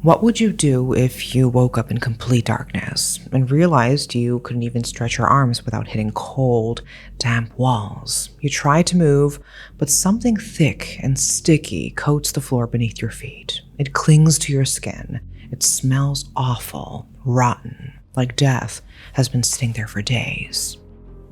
What would you do if you woke up in complete darkness and realized you couldn't even stretch your arms without hitting cold, damp walls? You try to move, but something thick and sticky coats the floor beneath your feet. It clings to your skin. It smells awful, rotten, like death has been sitting there for days.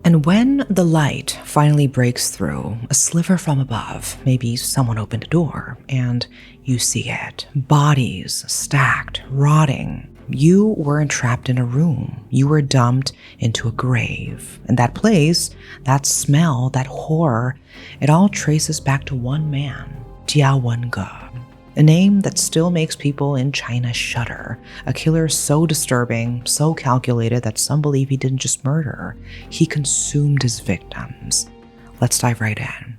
And when the light finally breaks through, a sliver from above, maybe someone opened a door, and you see it. Bodies stacked, rotting. You weren't trapped in a room. You were dumped into a grave. And that place, that smell, that horror, it all traces back to one man, Wenge. A name that still makes people in China shudder. A killer so disturbing, so calculated that some believe he didn't just murder, he consumed his victims. Let's dive right in.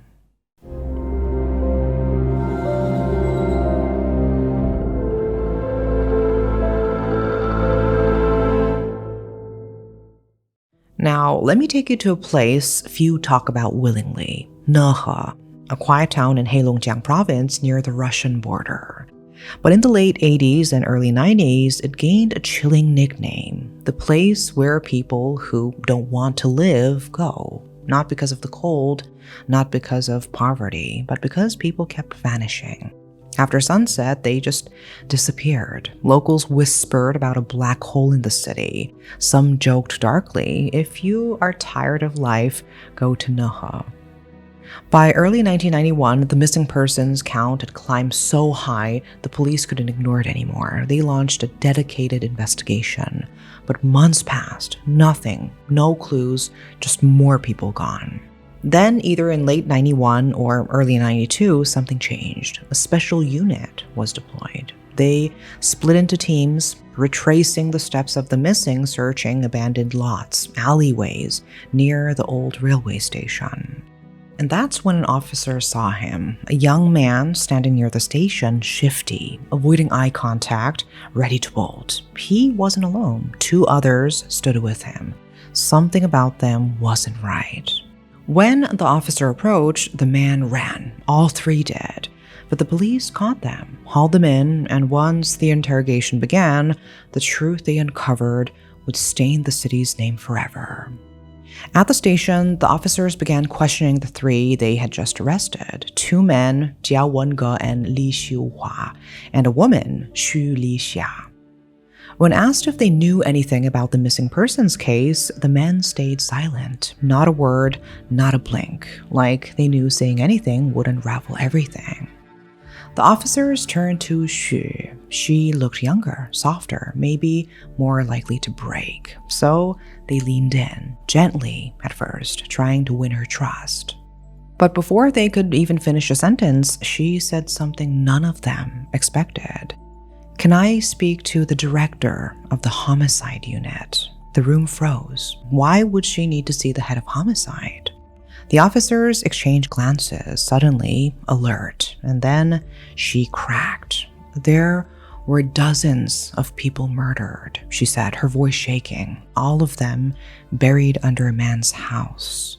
Now, let me take you to a place few talk about willingly, Nehe, a quiet town in Heilongjiang province near the Russian border. But in the late 80s and early 90s, it gained a chilling nickname, the place where people who don't want to live go. Not because of the cold, not because of poverty, but because people kept vanishing. After sunset, they just disappeared. Locals whispered about a black hole in the city. Some joked darkly, if you are tired of life, go to Nehe. By early 1991, the missing persons count had climbed so high the police couldn't ignore it anymore. They launched a dedicated investigation. But months passed, nothing, no clues, just more people gone. Then, either in late 91 or early 92, something changed. A special unit was deployed. They split into teams, retracing the steps of the missing, searching abandoned lots, alleyways near the old railway station. And that's when an officer saw him, a young man standing near the station, shifty, avoiding eye contact, ready to bolt. He wasn't alone. 2 others stood with him. Something about them wasn't right. When the officer approached, the man ran. All 3 did. But the police caught them, hauled them in, and once the interrogation began, the truth they uncovered would stain the city's name forever. At the station, the officers began questioning the 3 they had just arrested. 2 men, Wenge and Li Xiuhua, and a woman, Xu Lixia. When asked if they knew anything about the missing persons case, the men stayed silent. Not a word, not a blink, like they knew saying anything would unravel everything. The officers turned to Xu. She looked younger, softer, maybe more likely to break. So they leaned in, gently at first, trying to win her trust. But before they could even finish a sentence, she said something none of them expected. "Can I speak to the director of the homicide unit?" The room froze. Why would she need to see the head of homicide? The officers exchanged glances, suddenly alert, and then she cracked. "There were dozens of people murdered," she said, her voice shaking, all of them buried under a man's house.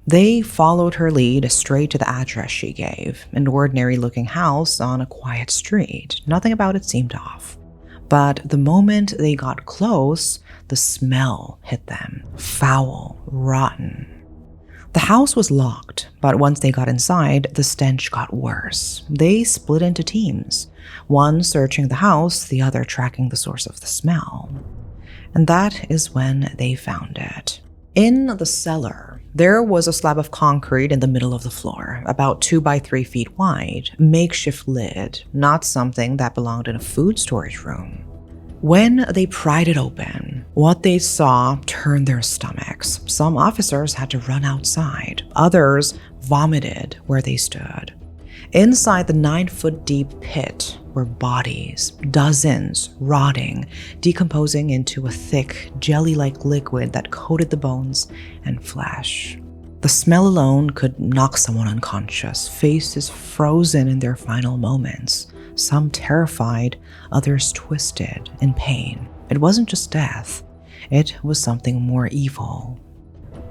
They followed her lead straight to the address she gave, an ordinary-looking house on a quiet street. Nothing about it seemed off. But the moment they got close, the smell hit them. Foul, rotten. The house was locked, but once they got inside, the stench got worse. They split into teams, one searching the house, the other tracking the source of the smell. And that is when they found it. In the cellar, there was a slab of concrete in the middle of the floor, about 2 by 3 feet wide, makeshift lid, not something that belonged in a food storage room. When they pried it open, what they saw turned their stomachs. Some officers had to run outside. Others vomited where they stood. Inside the 9-foot-deep pit were bodies, dozens, rotting, decomposing into a thick, jelly-like liquid that coated the bones and flesh. The smell alone could knock someone unconscious, faces frozen in their final moments. Some terrified, others twisted in pain. It wasn't just death. It was something more evil.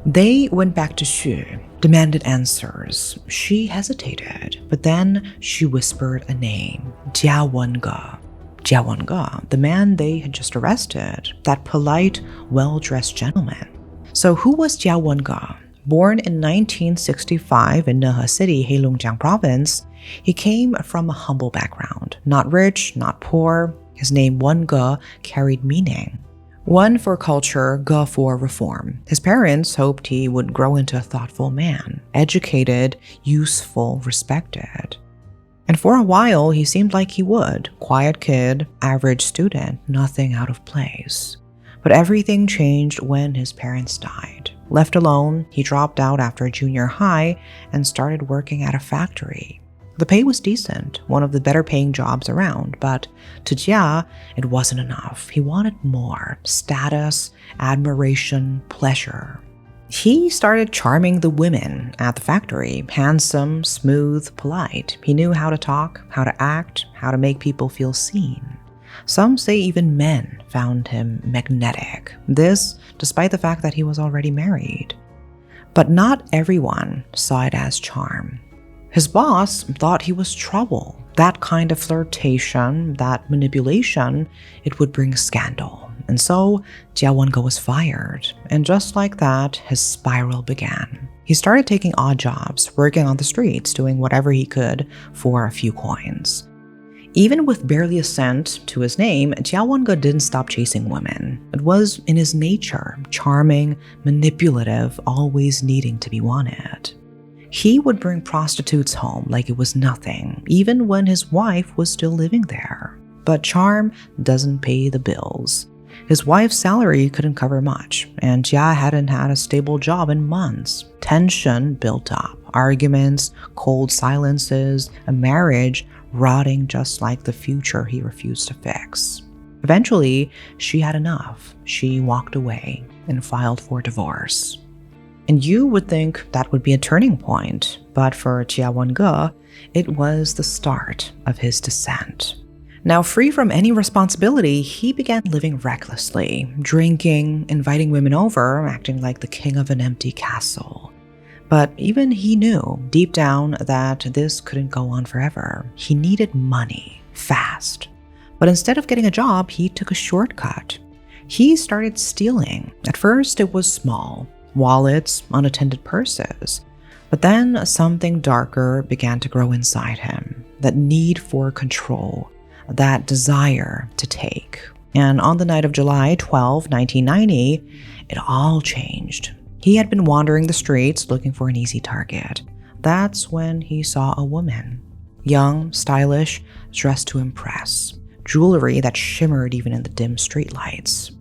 They went back to Xu, demanded answers. She hesitated, but then she whispered a name, Wenge. Jia Wenge, the man they had just arrested, that polite, well-dressed gentleman. So who was Jia Wenge? Born in 1965 in Nehe City, Heilongjiang Province, he came from a humble background. Not rich, not poor. His name Wenge carried meaning. Wen for culture, Ge for reform. His parents hoped he would grow into a thoughtful man, educated, useful, respected. And for a while, he seemed like he would. Quiet kid, average student, nothing out of place. But everything changed when his parents died. Left alone, he dropped out after junior high and started working at a factory. The pay was decent, one of the better paying jobs around, but to Jia, it wasn't enough. He wanted more: status, admiration, pleasure. He started charming the women at the factory, handsome, smooth, polite. He knew how to talk, how to act, how to make people feel seen. Some say even men found him magnetic. This, despite the fact that he was already married. But not everyone saw it as charm. His boss thought he was trouble. That kind of flirtation, that manipulation, it would bring scandal. And so Jia Wenge was fired. And just like that, his spiral began. He started taking odd jobs, working on the streets, doing whatever he could for a few coins. Even with barely a cent to his name, Jia Wenge didn't stop chasing women. It was in his nature, charming, manipulative, always needing to be wanted. He would bring prostitutes home like it was nothing, even when his wife was still living there. But charm doesn't pay the bills. His wife's salary couldn't cover much, and Jia hadn't had a stable job in months. Tension built up, arguments, cold silences, a marriage rotting just like the future he refused to fix. Eventually, she had enough. She walked away and filed for divorce. And you would think that would be a turning point, but for Jia Wenge, it was the start of his descent. Now, free from any responsibility, he began living recklessly, drinking, inviting women over, acting like the king of an empty castle. But even he knew, deep down, that this couldn't go on forever. He needed money, fast. But instead of getting a job, he took a shortcut. He started stealing. At first, it was small. Wallets, unattended purses. But then something darker began to grow inside him. That need for control. That desire to take. And on the night of July 12, 1990, it all changed. He had been wandering the streets looking for an easy target. That's when he saw a woman. Young, stylish, dressed to impress. Jewelry that shimmered even in the dim streetlights.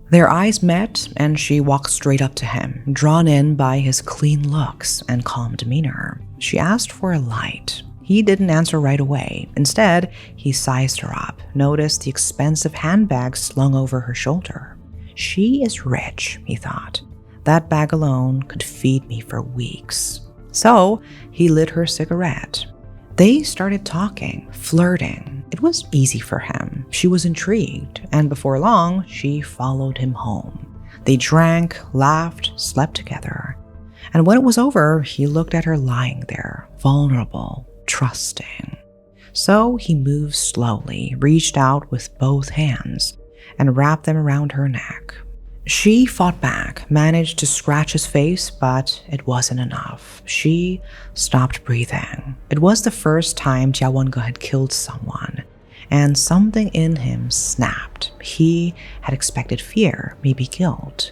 Their eyes met, and she walked straight up to him, drawn in by his clean looks and calm demeanor. She asked for a light. He didn't answer right away. Instead, he sized her up, noticed the expensive handbag slung over her shoulder. She is rich, he thought. That bag alone could feed me for weeks. So he lit her cigarette. They started talking, flirting. It was easy for him. She was intrigued, and before long, she followed him home. They drank, laughed, slept together. And when it was over, he looked at her lying there, vulnerable, trusting. So he moved slowly, reached out with both hands, and wrapped them around her neck. She fought back, managed to scratch his face, but it wasn't enough. She stopped breathing. It was the first time Jia Wenge had killed someone, and something in him snapped. He had expected fear, maybe guilt.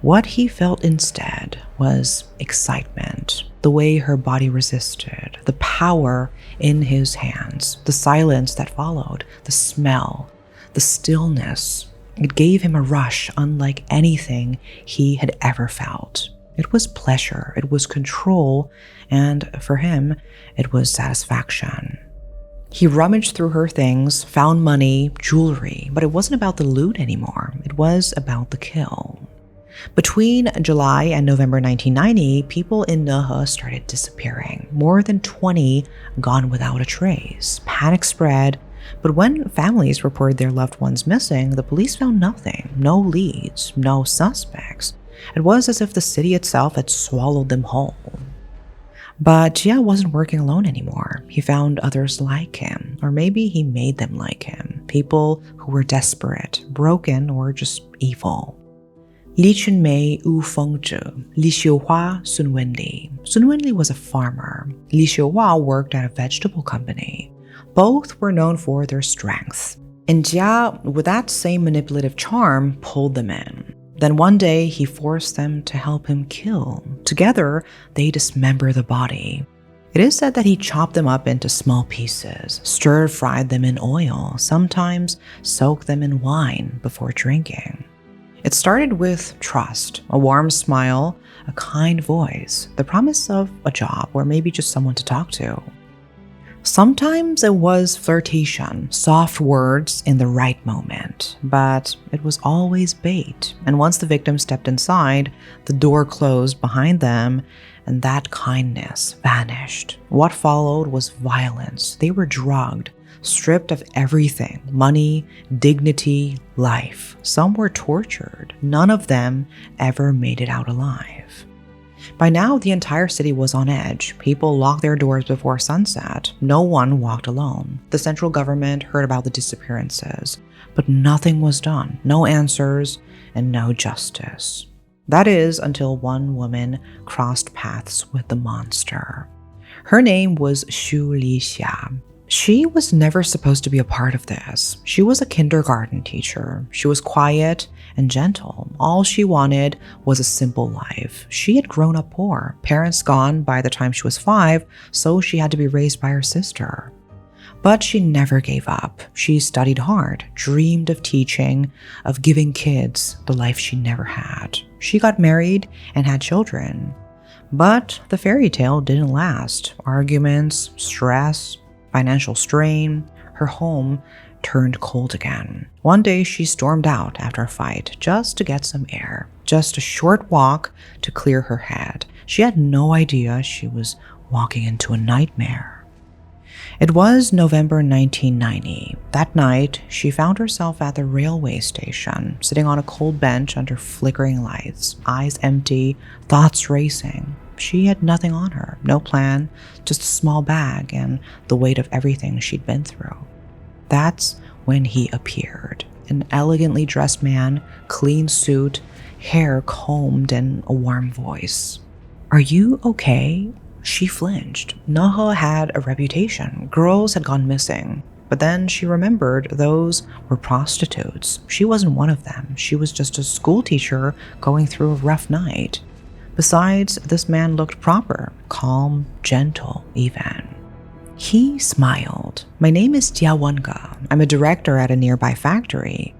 What he felt instead was excitement, the way her body resisted, the power in his hands, the silence that followed, the smell, the stillness. It gave him a rush unlike anything he had ever felt. It was pleasure, it was control, and for him, it was satisfaction. He rummaged through her things, found money, jewelry, but it wasn't about the loot anymore. It was about the kill. Between July and November 1990, people in Nehe started disappearing. More than 20 gone without a trace. Panic spread. But when families reported their loved ones missing, the police found nothing, no leads, no suspects. It was as if the city itself had swallowed them whole. But Jia wasn't working alone anymore. He found others like him, or maybe he made them like him. People who were desperate, broken, or just evil. Li Chunmei Wu Fengzhi, Li Xiuhua Sun Wenli. Sun Wenli was a farmer. Li Xiuhua worked at a vegetable company. Both were known for their strength. And Jia, with that same manipulative charm, pulled them in. Then one day, he forced them to help him kill. Together, they dismember the body. It is said that he chopped them up into small pieces, stir-fried them in oil, sometimes soaked them in wine before drinking. It started with trust, a warm smile, a kind voice, the promise of a job or maybe just someone to talk to. Sometimes it was flirtation, soft words in the right moment, but it was always bait. And once the victim stepped inside, the door closed behind them, and that kindness vanished. What followed was violence. They were drugged, stripped of everything: money, dignity, life. Some were tortured. None of them ever made it out alive. By now, the entire city was on edge. People locked their doors before sunset. No one walked alone. The central government heard about the disappearances, but nothing was done. No answers and no justice. That is until one woman crossed paths with the monster. Her name was Xu Lixia. She was never supposed to be a part of this. She was a kindergarten teacher. She was quiet and gentle. All she wanted was a simple life. She had grown up poor, parents gone by the time she was 5, so she had to be raised by her sister. But she never gave up. She studied hard, dreamed of teaching, of giving kids the life she never had. She got married and had children. But the fairy tale didn't last. Arguments, stress, financial strain, her home turned cold again. One day she stormed out after a fight just to get some air, just a short walk to clear her head. She had no idea she was walking into a nightmare. It was November 1990. That night, she found herself at the railway station, sitting on a cold bench under flickering lights, eyes empty, thoughts racing. She had nothing on her, no plan, just a small bag and the weight of everything she'd been through. That's when he appeared. An elegantly dressed man, clean suit, hair combed, and a warm voice. "Are you okay?" She flinched. Nehe had a reputation. Girls had gone missing. But then she remembered those were prostitutes. She wasn't one of them. She was just a school teacher going through a rough night. Besides, this man looked proper, calm, gentle, even. He smiled. "My name is Wenge. I'm a director at a nearby factory.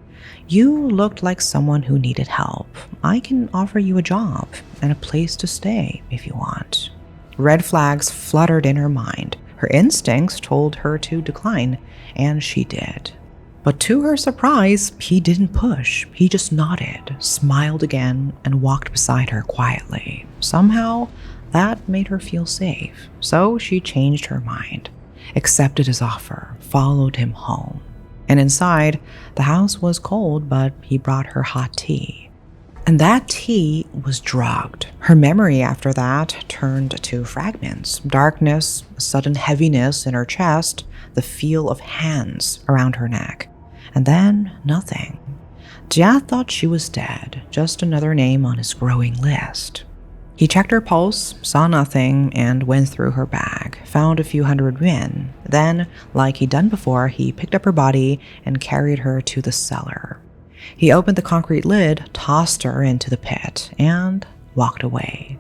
You looked like someone who needed help. I can offer you a job and a place to stay if you want." Red flags fluttered in her mind. Her instincts told her to decline, and she did. But to her surprise, he didn't push. He just nodded, smiled again, and walked beside her quietly. Somehow, that made her feel safe. So she changed her mind, accepted his offer, followed him home. And inside, the house was cold, but he brought her hot tea. And that tea was drugged. Her memory after that turned to fragments. Darkness, a sudden heaviness in her chest, the feel of hands around her neck. And then nothing. Jia thought she was dead, just another name on his growing list. He checked her pulse, saw nothing, and went through her bag, found a few hundred yuan. Then, like he'd done before, he picked up her body and carried her to the cellar. He opened the concrete lid, tossed her into the pit, and walked away.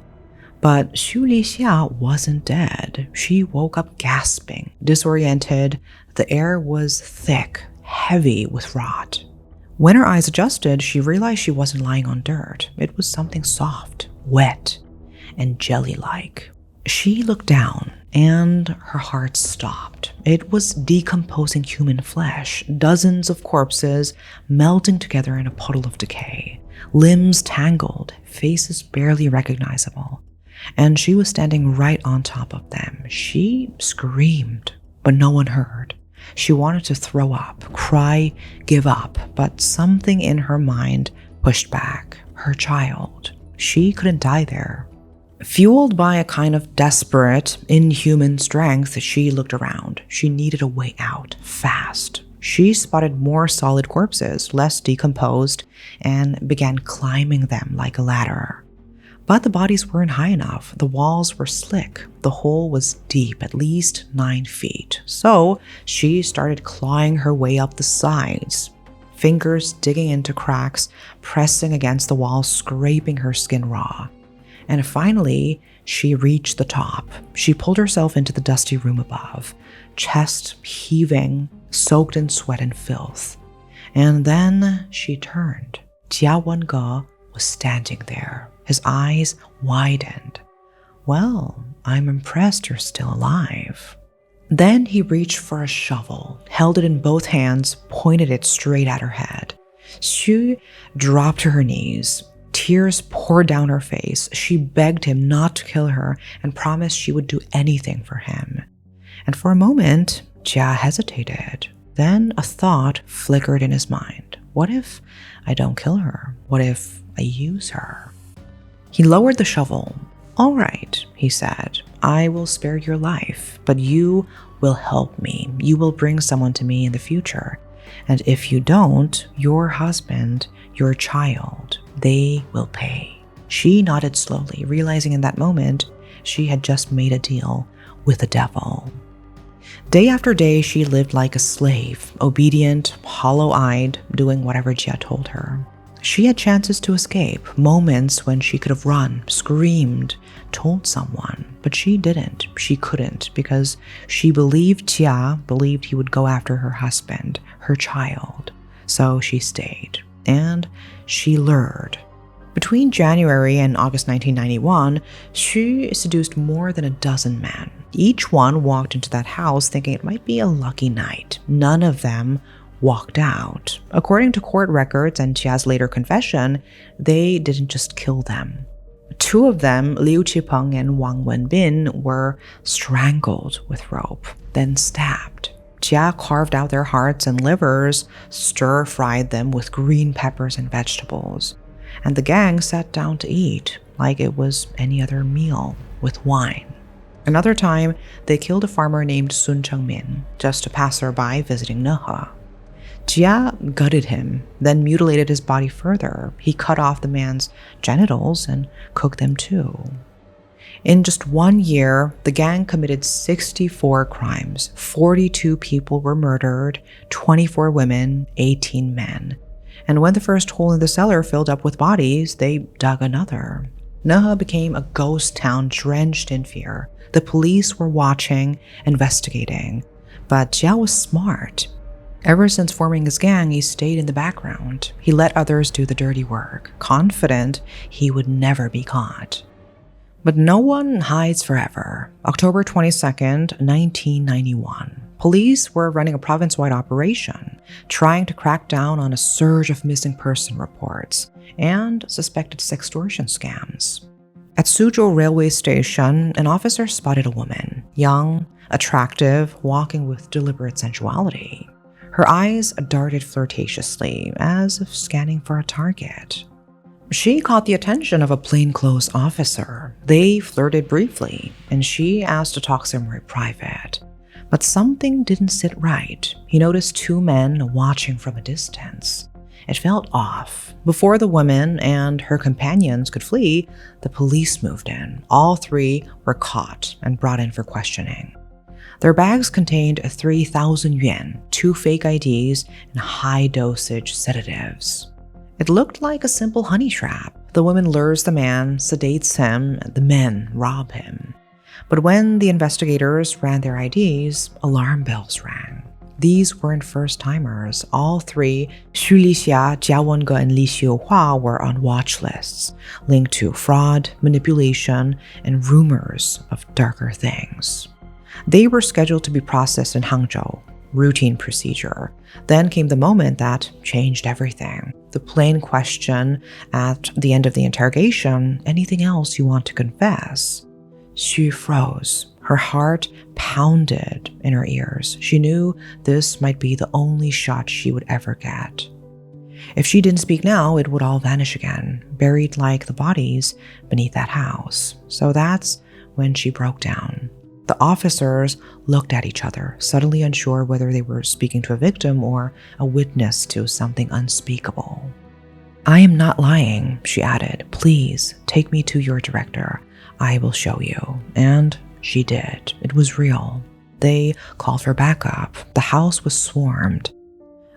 But Xu Lixia wasn't dead. She woke up gasping, disoriented. The air was thick, heavy with rot. When her eyes adjusted, she realized she wasn't lying on dirt. It was something soft, wet, and jelly-like. She looked down, and her heart stopped. It was decomposing human flesh, dozens of corpses melting together in a puddle of decay, limbs tangled, faces barely recognizable. And she was standing right on top of them. She screamed, but no one heard. She wanted to throw up, cry, give up, but something in her mind pushed back. Her child. She couldn't die there. Fueled by a kind of desperate, inhuman strength, she looked around. She needed a way out, fast. She spotted more solid corpses, less decomposed, and began climbing them like a ladder. But the bodies weren't high enough. The walls were slick. The hole was deep, at least 9 feet. So she started clawing her way up the sides, fingers digging into cracks, pressing against the wall, scraping her skin raw. And finally, she reached the top. She pulled herself into the dusty room above, chest heaving, soaked in sweat and filth. And then she turned. Jia Wenge was standing there, his eyes widened. "Well, I'm impressed you're still alive." Then he reached for a shovel, held it in both hands, pointed it straight at her head. Xu dropped to her knees. Tears poured down her face. She begged him not to kill her and promised she would do anything for him. And for a moment, Jia hesitated. Then a thought flickered in his mind. What if I don't kill her? What if I use her? He lowered the shovel. "All right," he said, "I will spare your life, but you will help me. You will bring someone to me in the future. And if you don't, your husband, your child, they will pay." She nodded slowly, realizing in that moment she had just made a deal with the devil. Day after day, she lived like a slave, obedient, hollow-eyed, doing whatever Jia told her. She had chances to escape, moments when she could have run, screamed, told someone, but she didn't. She couldn't because she believed Jia believed he would go after her husband, her child. So she stayed, and she lured. Between January and August 1991, Xu seduced more than a dozen men. Each one walked into that house thinking it might be a lucky night. None of them walked out. According to court records and Jia's later confession, they didn't just kill them. 2 of them, Liu Qipeng and Wang Wenbin, were strangled with rope, then stabbed. Jia carved out their hearts and livers, stir-fried them with green peppers and vegetables. And the gang sat down to eat like it was any other meal, with wine. Another time, they killed a farmer named Sun Chengmin, just a passerby visiting Nehe. Jia gutted him, then mutilated his body further. He cut off the man's genitals and cooked them too. In just 1 year, the gang committed 64 crimes. 42 people were murdered, 24 women, 18 men. And when the first hole in the cellar filled up with bodies, they dug another. Nehe became a ghost town drenched in fear. The police were watching, investigating. But Jia was smart. Ever since forming his gang, he stayed in the background. He let others do the dirty work, confident he would never be caught. But no one hides forever. October 22nd, 1991. Police were running a province-wide operation, trying to crack down on a surge of missing person reports and suspected sextortion scams. At Suzhou railway station, an officer spotted a woman, young, attractive, walking with deliberate sensuality. Her eyes darted flirtatiously, as if scanning for a target. She caught the attention of a plainclothes officer. They flirted briefly, and she asked to talk somewhere private. But something didn't sit right. He noticed 2 men watching from a distance. It felt off. Before the woman and her companions could flee, the police moved in. All 3 were caught and brought in for questioning. Their bags contained 3,000 yuan, 2 fake IDs, and high-dosage sedatives. It looked like a simple honey trap. The woman lures the man, sedates him, and the men rob him. But when the investigators ran their IDs, alarm bells rang. These weren't first-timers. All 3, Xu Lixia, Jia Wenge, and Li Xiuhua, were on watch lists, linked to fraud, manipulation, and rumors of darker things. They were scheduled to be processed in Hangzhou, routine procedure. Then came the moment that changed everything. The plain question at the end of the interrogation, "Anything else you want to confess?" Xu froze. Her heart pounded in her ears. She knew this might be the only shot she would ever get. If she didn't speak now, it would all vanish again, buried like the bodies beneath that house. So that's when she broke down. The officers looked at each other, suddenly unsure whether they were speaking to a victim or a witness to something unspeakable. "I am not lying," she added. "Please take me to your director. I will show you." And she did. It was real. They called for backup. The house was swarmed.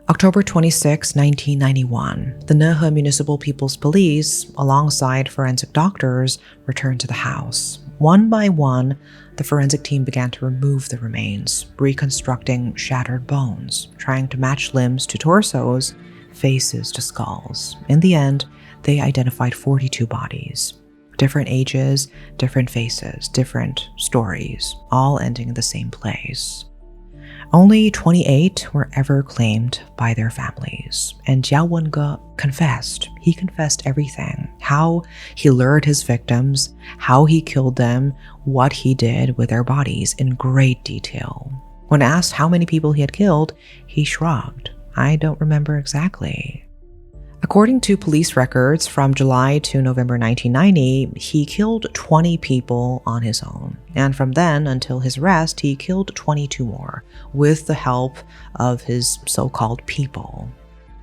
October 26, 1991, the Nehe Municipal People's Police, alongside forensic doctors, returned to the house. One by one, the forensic team began to remove the remains, reconstructing shattered bones, trying to match limbs to torsos, faces to skulls. In the end, they identified 42 bodies. Different ages, different faces, different stories, all ending in the same place. Only 28 were ever claimed by their families, and Jia Wenge confessed. He confessed everything: how he lured his victims, how he killed them, what he did with their bodies in great detail. When asked how many people he had killed, he shrugged. "I don't remember exactly." According to police records from July to November 1990, he killed 20 people on his own. And from then until his arrest, he killed 22 more, with the help of his so-called people.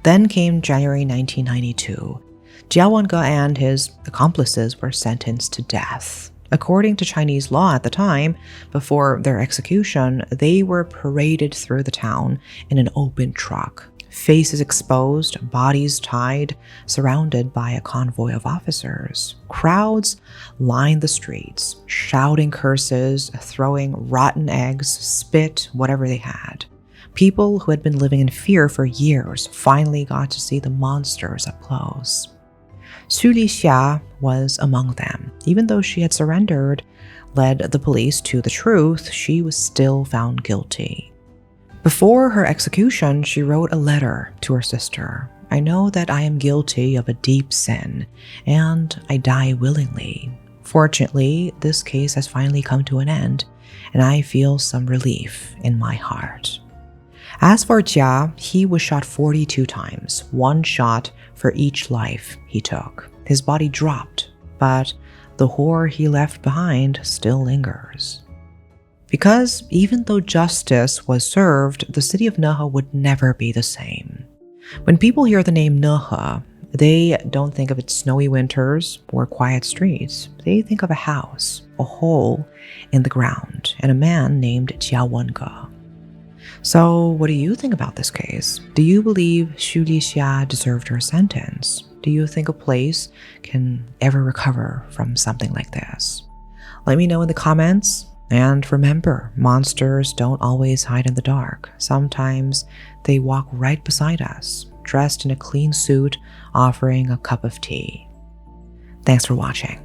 Then came January 1992. Jia Wenge and his accomplices were sentenced to death. According to Chinese law at the time, before their execution, they were paraded through the town in an open truck. Faces exposed, bodies tied, surrounded by a convoy of officers. Crowds lined the streets, shouting curses, throwing rotten eggs, spit, whatever they had. People who had been living in fear for years finally got to see the monsters up close. Xu Lixia was among them. Even though she had surrendered, led the police to the truth, she was still found guilty. Before her execution, she wrote a letter to her sister. "I know that I am guilty of a deep sin, and I die willingly. Fortunately, this case has finally come to an end, and I feel some relief in my heart." As for Jia, he was shot 42 times, one shot for each life he took. His body dropped, but the horror he left behind still lingers. Because even though justice was served, the city of Nehe would never be the same. When people hear the name Nehe, they don't think of its snowy winters or quiet streets. They think of a house, a hole in the ground, and a man named Jia Wenge. So what do you think about this case? Do you believe Xu Lixia deserved her sentence? Do you think a place can ever recover from something like this? Let me know in the comments. And remember, monsters don't always hide in the dark. Sometimes they walk right beside us, dressed in a clean suit, offering a cup of tea. Thanks for watching.